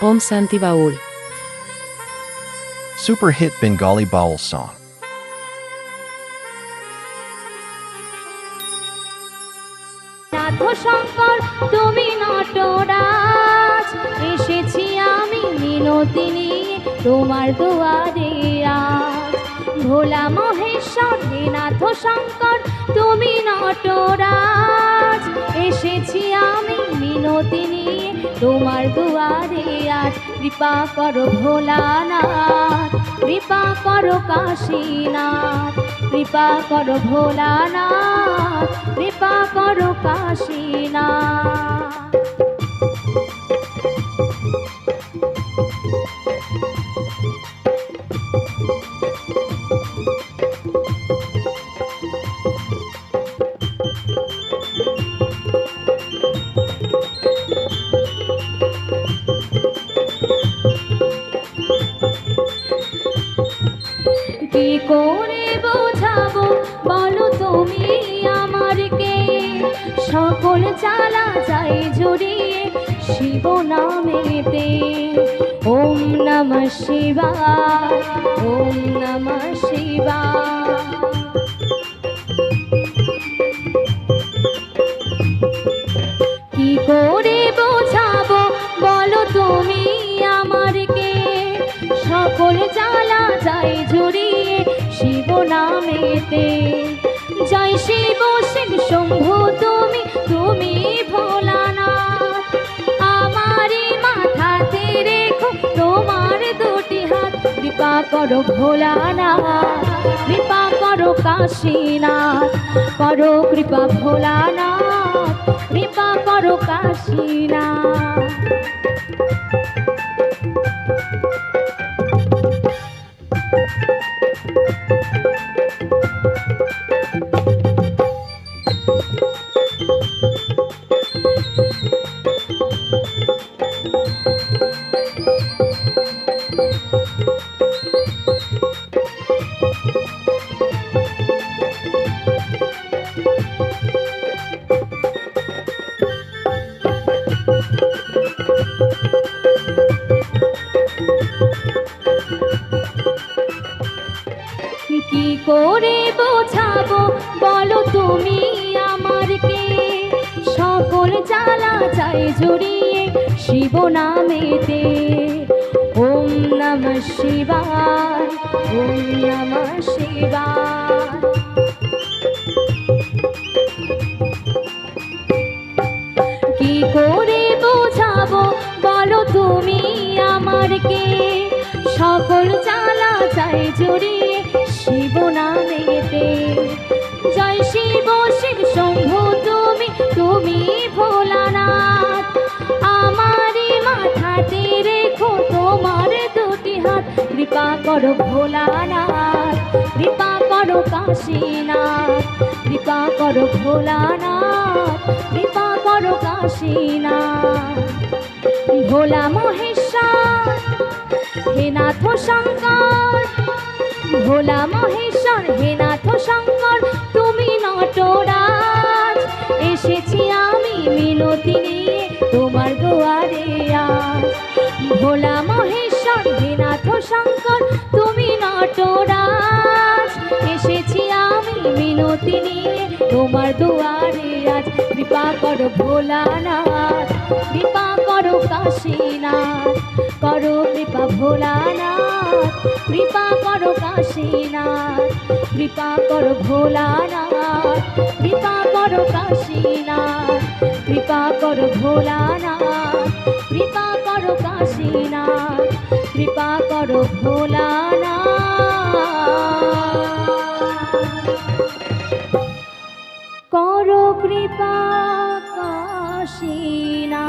Om Santi Baul. Super hit Bengali Baul song. Nath Shankar তুমি নটরাজ, এসেছি আমি মিনতি নিয়ে তোমার দুয়ারে আজ। ভোলা মহেশ্বর হে নাথ শঙ্কর তুমি নটরাজ, এসেছি আমি মিনতি নিয়ে তোমার দুয়ারে আজ। কৃপা করো ভোলানাথ, কৃপা করো কাশীনাথ, কৃপা করো ভোলানাথ, কৃপা করো কাশীনাথ। কি করে বোঝাবো বলো তুমি আমারকে, সকল চালা যায় জড়িয়ে শিব নামেতে। ওম নমঃ শিবায়, ওম নমঃ শিবায়। কি করে বোঝাবো বলো তুমি আমারকে, সকল জ্বালা যায় জড়িয়ে শিব নামেতে। জয় শিব শিব শম্ভু তুমি, তুমি ভোলানাথ, আমারই মাথাতে রেখো তোমার দুটি হাত। কৃপা করো ভোলানাথ, কৃপা করো কাশীনাথ, করো কৃপা ভোলানাথ, কৃপা করো কাশীনাথ। কি করে বোঝাবো বলো তুমি আমারকে, সকল জ্বালা যায় জড়িয়ে শিব নামেতে। ওম নমঃ শিবায়, ওম নমঃ শিবায়। কি করে বোঝাবো বলো তুমি আমারকে, সকল জ্বালা যায় জড়িয়ে শিব নামেতে। জয় শিব শিব শম্ভু তুমি, তুমি ভোলানাথ, আমারই মাথাতে রেখো তোমার দুটি হাত। কৃপা করো ভোলানাথ, কৃপা করো কাশীনাথ, কৃপা করো ভোলানাথ, কৃপা করো কাশীনাথ। ভোলা মহেশ্বর হে নাথ শঙ্কর, ভোলা মহেশ্বর হে নাথ শঙ্কর তুমি নটরাজ, এসেছি আমি মিনতি নিয়ে তোমার দুয়ারে আজ। ভোলা মহেশ্বর হে নাথ শঙ্কর তুমি নটরাজ, এসেছি আমি মিনতি নিয়ে তোমার দুয়ারে আজ। কৃপা করো ভোলানাথ, কৃপা করো কাশীনাথ, করো কৃপা ভোলানাথ, কৃপা করো কাশীনাথ, কৃপা করো ভোলানাথ, কৃপা করো কাশীনাথ, কৃপা করো ভোলানাথ, কৃপা করো কাশীনাথ, কৃপা করো ভোলানাথ, করো কৃপা কাশীনাথ।